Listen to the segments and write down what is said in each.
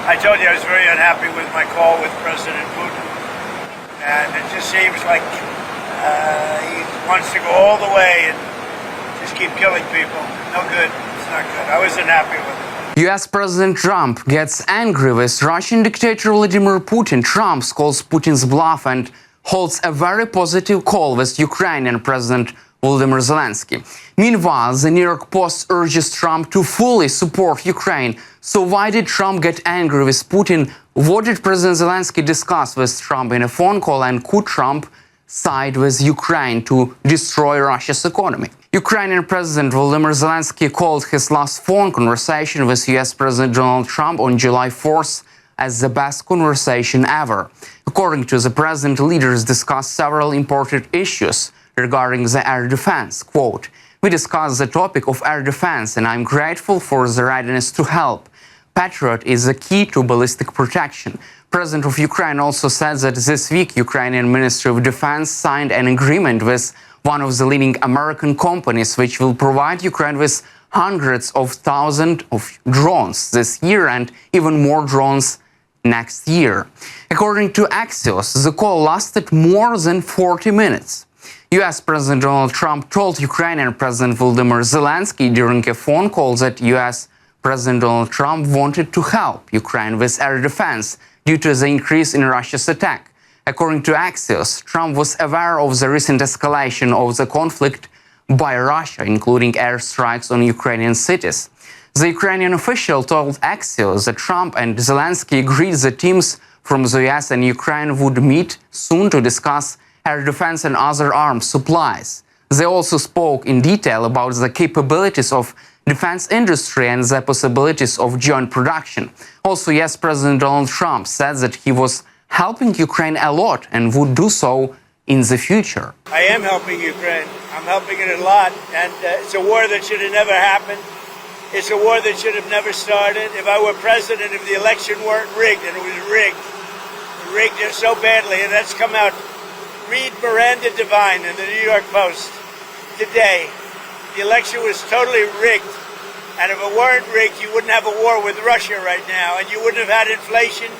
I told you I was very unhappy with my call with President Putin, and it just seems like he wants to go all the way and just keep killing people. No good. It's not good. I wasn't happy with it. US President Trump gets angry with Russian dictator Vladimir Putin. Trump calls Putin's bluff and holds a very positive call with Ukrainian President Volodymyr Zelensky. Meanwhile, the New York Post urges Trump to fully support Ukraine. So why did Trump get angry with Putin? What did President Zelensky discuss with Trump in a phone call, and could Trump side with Ukraine to destroy Russia's economy? Ukrainian President Volodymyr Zelensky called his last phone conversation with US President Donald Trump on July 4th as the best conversation ever. According to the president, leaders discussed several important issues regarding the air defense. Quote, "We discussed the topic of air defense, and I'm grateful for the readiness to help. Patriot is the key to ballistic protection." President of Ukraine also said that this week Ukrainian Ministry of Defense signed an agreement with one of the leading American companies, which will provide Ukraine with hundreds of thousands of drones this year and even more drones next year. According to Axios, the call lasted more than 40 minutes. US President Donald Trump told Ukrainian President Volodymyr Zelensky during a phone call that US President Donald Trump wanted to help Ukraine with air defense due to the increase in Russia's attack. According to Axios, Trump was aware of the recent escalation of the conflict by Russia, including airstrikes on Ukrainian cities. The Ukrainian official told Axios that Trump and Zelensky agreed that teams from the US and Ukraine would meet soon to discuss air defense and other arms supplies. They also spoke in detail about the capabilities of defense industry and the possibilities of joint production. Also, US President Donald Trump said that he was helping Ukraine a lot and would do so in the future. I am helping Ukraine. I'm helping it a lot, and it's a war that should have never happened. It's a war that should have never started. If I were president, if the election weren't rigged, and it was rigged so badly, and that's come out. Read Miranda Devine in the New York Post today. The election was totally rigged, and if it weren't rigged, you wouldn't have a war with Russia right now, and you wouldn't have had inflation,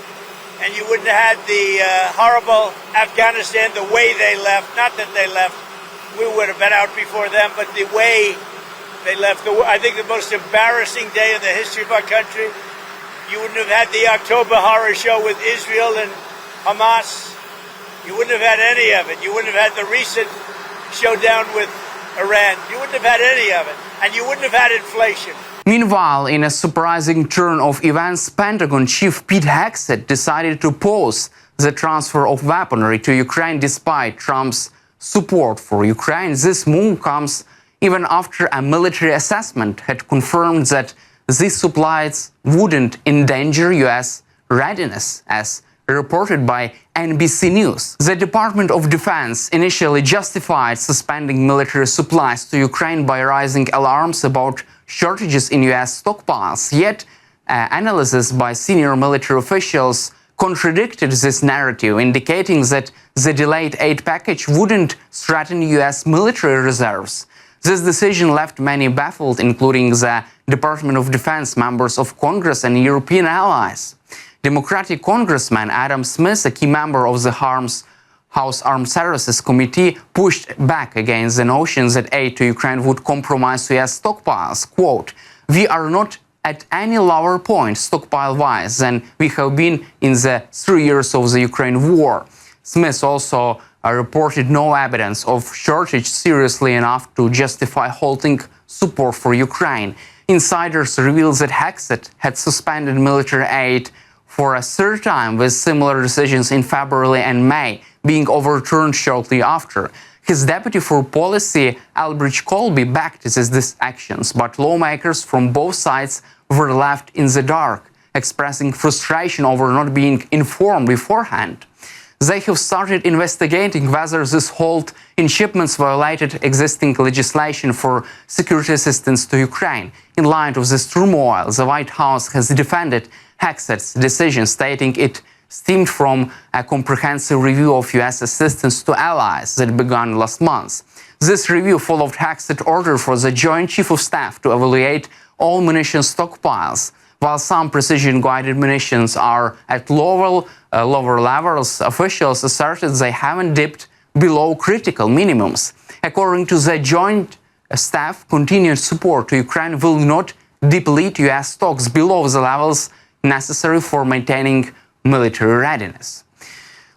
and you wouldn't have had the horrible Afghanistan the way they left. Not that they left. We would have been out before them, but the way they left. I think the most embarrassing day in the history of our country. You wouldn't have had the October horror show with Israel and Hamas. You wouldn't have had any of it. You wouldn't have had the recent showdown with Iran. You wouldn't have had any of it. And you wouldn't have had inflation. Meanwhile, in a surprising turn of events, Pentagon Chief Pete Hegseth decided to pause the transfer of weaponry to Ukraine despite Trump's support for Ukraine. This move comes even after a military assessment had confirmed that these supplies wouldn't endanger US readiness, as reported by NBC News. The Department of Defense initially justified suspending military supplies to Ukraine by raising alarms about shortages in US stockpiles. Yet, analysis by senior military officials contradicted this narrative, indicating that the delayed aid package wouldn't threaten US military reserves. This decision left many baffled, including the Department of Defense, members of Congress, and European allies. Democratic Congressman Adam Smith, a key member of the House Armed Services Committee, pushed back against the notion that aid to Ukraine would compromise US stockpiles. Quote, "We are not at any lower point stockpile-wise than we have been in the 3 years of the Ukraine war." Smith also reported no evidence of shortage seriously enough to justify halting support for Ukraine. Insiders revealed that Hegseth had suspended military aid for a third time, with similar decisions in February and May being overturned shortly after. His deputy for policy, Elbridge Colby, backed these actions, but lawmakers from both sides were left in the dark, expressing frustration over not being informed beforehand. They have started investigating whether this halt in shipments violated existing legislation for security assistance to Ukraine. In light of this turmoil, the White House has defended Hegseth's decision, stating it stemmed from a comprehensive review of US assistance to allies that began last month. This review followed Hegseth's order for the Joint Chief of Staff to evaluate all munitions stockpiles. While some precision-guided munitions are at lower levels, officials asserted they haven't dipped below critical minimums. According to the Joint Staff, continued support to Ukraine will not deplete U.S. stocks below the levels necessary for maintaining military readiness.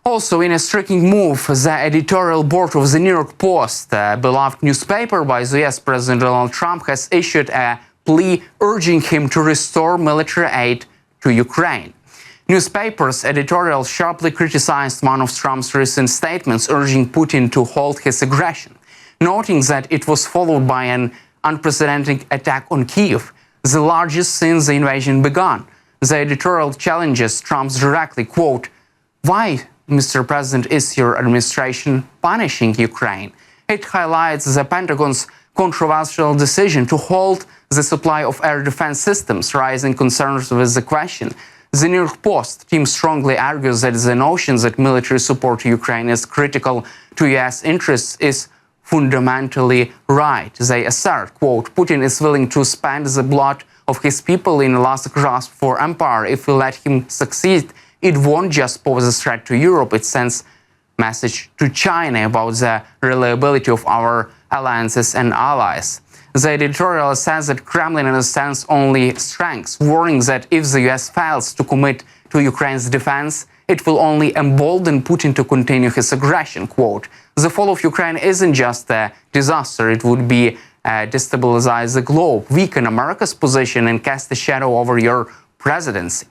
Also, in a striking move, the editorial board of the New York Post, a beloved newspaper by the U.S. President Donald Trump, has issued a plea urging him to restore military aid to Ukraine. Newspaper's editorial sharply criticized one of Trump's recent statements urging Putin to halt his aggression, noting that it was followed by an unprecedented attack on Kyiv, the largest since the invasion began. The editorial challenges Trump directly, quote, "Why, Mr. President, is your administration punishing Ukraine?" It highlights the Pentagon's controversial decision to halt the supply of air defense systems, raising concerns with the question. The New York Post team strongly argues that the notion that military support to Ukraine is critical to U.S. interests is fundamentally right. They assert, quote, "Putin is willing to spend the blood of his people in a last grasp for empire. If we let him succeed, it won't just pose a threat to Europe, it sends message to China about the reliability of our alliances and allies." The editorial says that Kremlin understands only strengths, warning that if the US fails to commit to Ukraine's defense, it will only embolden Putin to continue his aggression. Quote, "The fall of Ukraine isn't just a disaster, it would be destabilize the globe, weaken America's position and cast a shadow over your presidency."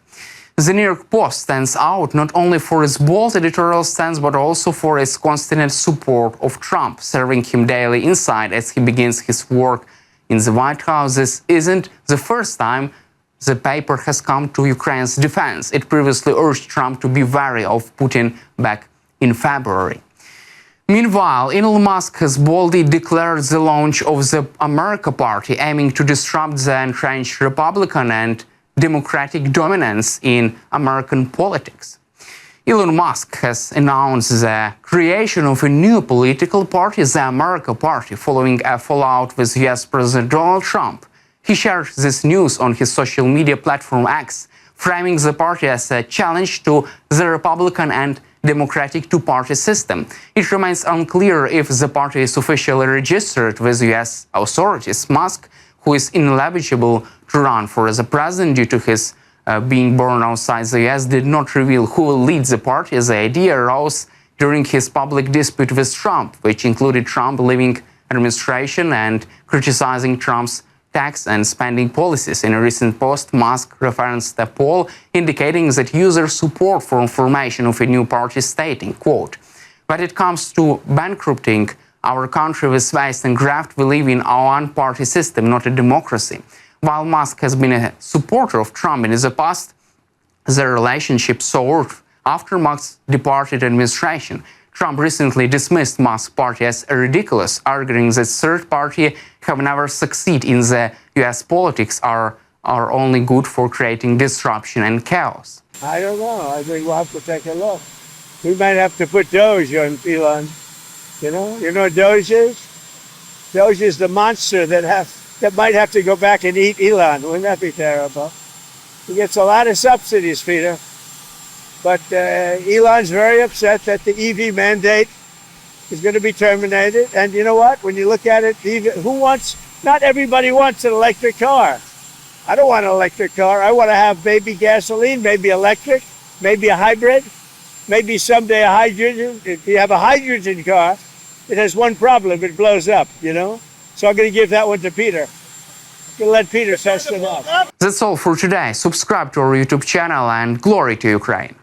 The New York Post stands out not only for its bold editorial stance, but also for its constant support of Trump, serving him daily inside as he begins his work in the White House. This isn't the first time the paper has come to Ukraine's defense. It previously urged Trump to be wary of Putin back in February. Meanwhile, Elon Musk has boldly declared the launch of the America Party, aiming to disrupt the entrenched Republican and Democratic dominance in American politics. Elon Musk has announced the creation of a new political party, the America Party, following a fallout with US President Donald Trump. He shared this news on his social media platform X, framing the party as a challenge to the Republican and Democratic two-party system. It remains unclear if the party is officially registered with US authorities. Musk, who is ineligible to run for the president due to his being born outside the US, did not reveal who will lead the party. The idea arose during his public dispute with Trump, which included Trump leaving administration and criticizing Trump's tax and spending policies. In a recent post, Musk referenced a poll indicating that user support for formation of a new party, stating, quote, "When it comes to bankrupting our country with waste and graft, we live in our one-party system, not a democracy." While Musk has been a supporter of Trump in the past, their relationship soured after Musk's departed administration. Trump recently dismissed Musk's party as ridiculous, arguing that third party have never succeeded in the US politics, are only good for creating disruption and chaos. I don't know. I think we'll have to take a look. We might have to put Doge on Elon. You know what Doge is? Doge is the monster that might have to go back and eat Elon. Wouldn't that be terrible? He gets a lot of subsidies, Peter. But Elon's very upset that the EV mandate is going to be terminated. And you know what? When you look at it, not everybody wants an electric car. I don't want an electric car. I want to have maybe gasoline, maybe electric, maybe a hybrid, maybe someday a hydrogen. If you have a hydrogen car, it has one problem. It blows up, So I'm going to give that one to Peter. I'm going to let Peter test it out. That's all for today. Subscribe to our YouTube channel and glory to Ukraine.